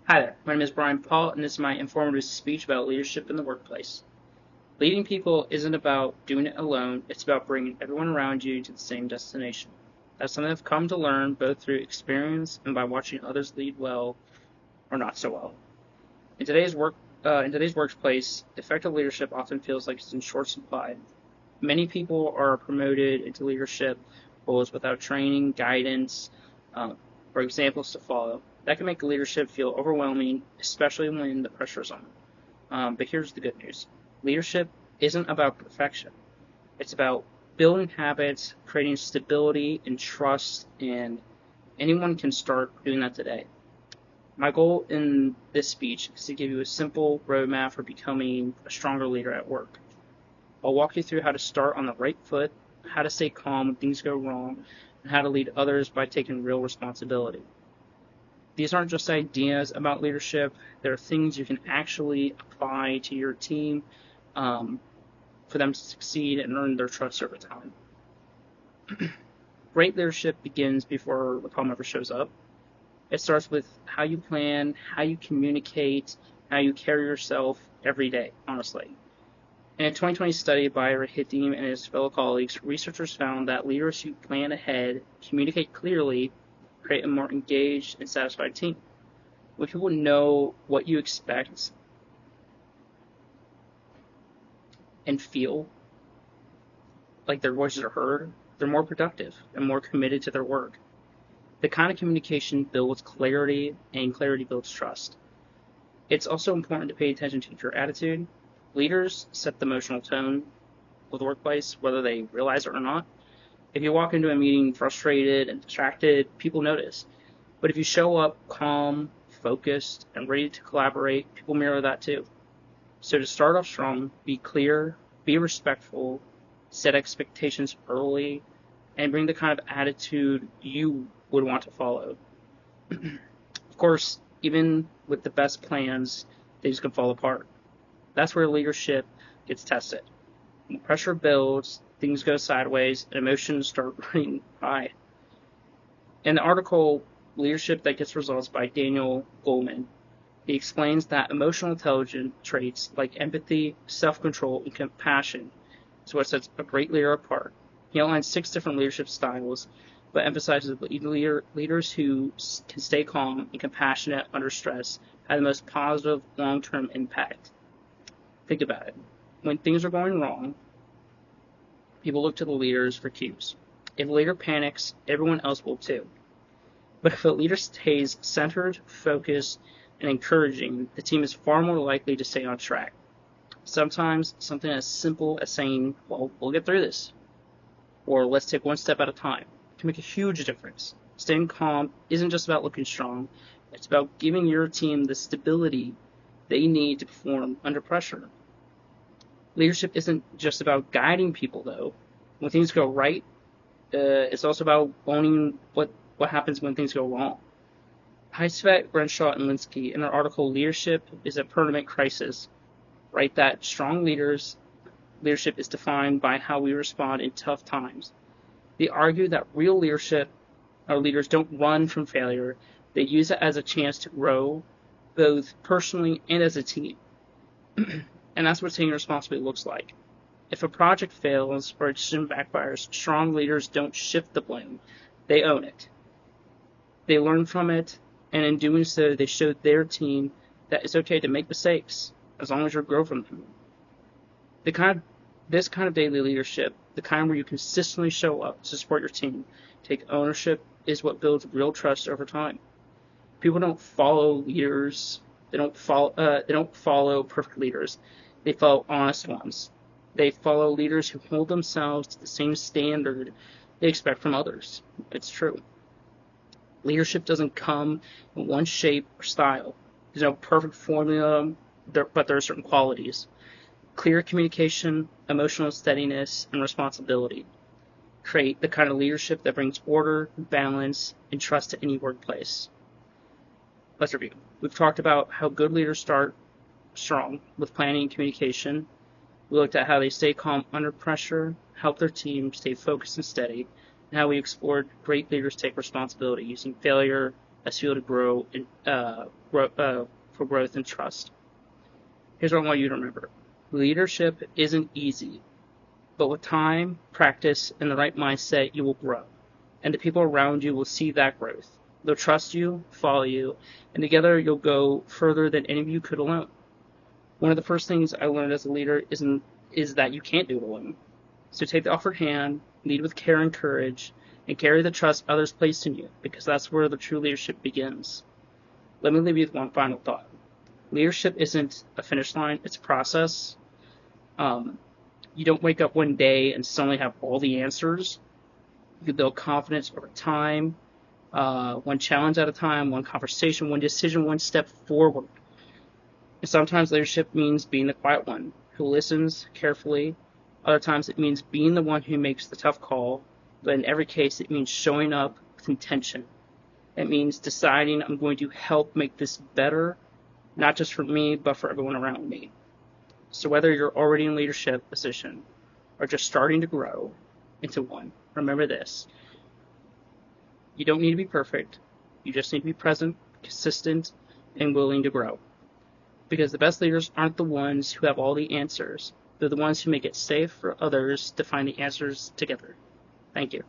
Hi there, my name is Brian Paul, and this is my informative speech about leadership in the workplace. Leading people isn't about doing it alone, it's about bringing everyone around you to the same destination. That's something I've come to learn both through experience and by watching others lead well or not so well. In today's workplace, effective leadership often feels like it's in short supply. Many people are promoted into leadership roles without training, guidance, um, or examples to follow. That can make leadership feel overwhelming, especially when the pressure is on. But here's the good news: leadership isn't about perfection. It's about building habits, creating stability and trust, and anyone can start doing that today. My goal in this speech is to give you a simple roadmap for becoming a stronger leader at work. I'll walk you through how to start on the right foot, how to stay calm when things go wrong, and how to lead others by taking real responsibility. These aren't just ideas about leadership, they're things you can actually apply to your team um, for them to succeed and earn their trust over time. Great leadership begins before the problem ever shows up. It starts with how you plan, how you communicate, how you carry yourself every day, honestly. In a 2020 study by Rahitim and his fellow colleagues, researchers found that leaders who plan ahead, communicate clearly, create a more engaged and satisfied team. When people know what you expect and feel like their voices are heard, they're more productive and more committed to their work. The kind of communication builds clarity, and clarity builds trust. It's also important to pay attention to your attitude. Leaders set the emotional tone of the workplace, whether they realize it or not. If you walk into a meeting frustrated and distracted, people notice. But if you show up calm, focused, and ready to collaborate, people mirror that too. So to start off strong, be clear, be respectful, set expectations early, and bring the kind of attitude you would want to follow. Of course, even with the best plans, things can fall apart. That's where leadership gets tested. When pressure builds, things go sideways, and emotions start running high. In the article Leadership That Gets Results by Daniel Goleman, he explains that emotional intelligence traits like empathy, self-control, and compassion is what sets a great leader apart. He outlines 6 different leadership styles, but emphasizes that leaders who can stay calm and compassionate under stress have the most positive long-term impact. Think about it. When things are going wrong, people look to the leaders for cues. If a leader panics, everyone else will too. But if a leader stays centered, focused, and encouraging, the team is far more likely to stay on track. Sometimes something as simple as saying, well, we'll get through this, or let's take one step at a time, can make a huge difference. Staying calm isn't just about looking strong, it's about giving your team the stability they need to perform under pressure. Leadership isn't just about guiding people, though. When things go right, it's also about owning what happens when things go wrong. Heisvet, Renshaw, and Linsky, in their article Leadership is a Permanent Crisis, write that strong leadership is defined by how we respond in tough times. They argue that real leaders don't run from failure, they use it as a chance to grow, both personally and as a team. And that's what taking responsibility looks like. If a project fails or a decision backfires, strong leaders don't shift the blame, they own it. They learn from it, and in doing so, they show their team that it's okay to make mistakes as long as you grow from them. This kind of daily leadership, the kind where you consistently show up to support your team, take ownership, is what builds real trust over time. People don't follow leaders. They don't follow perfect leaders. They follow honest ones. They follow leaders who hold themselves to the same standard they expect from others. It's true. Leadership doesn't come in one shape or style. There's no perfect formula, but there are certain qualities. Clear communication, emotional steadiness, and responsibility create the kind of leadership that brings order, balance, and trust to any workplace. Let's review. We've talked about how good leaders start strong with planning and communication. We looked at how they stay calm under pressure, help their team stay focused and steady, and how we explored great leaders take responsibility using failure, as fuel to grow and for growth and trust. Here's what I want you to remember. Leadership isn't easy, but with time, practice, and the right mindset, you will grow. And the people around you will see that growth. They'll trust you, follow you, and together you'll go further than any of you could alone. One of the first things I learned as a leader is that you can't do it alone. So take the offered hand, lead with care and courage, and carry the trust others place in you, because that's where the true leadership begins. Let me leave you with one final thought. Leadership isn't a finish line, it's a process. You don't wake up one day and suddenly have all the answers. You build confidence over time, one challenge at a time, one conversation, one decision, one step forward. And sometimes leadership means being the quiet one who listens carefully. Other times it means being the one who makes the tough call. But in every case, it means showing up with intention. It means deciding I'm going to help make this better, not just for me, but for everyone around me. So whether you're already in leadership position or just starting to grow into one, remember this. You don't need to be perfect. You just need to be present, consistent, and willing to grow. Because the best leaders aren't the ones who have all the answers. They're the ones who make it safe for others to find the answers together. Thank you.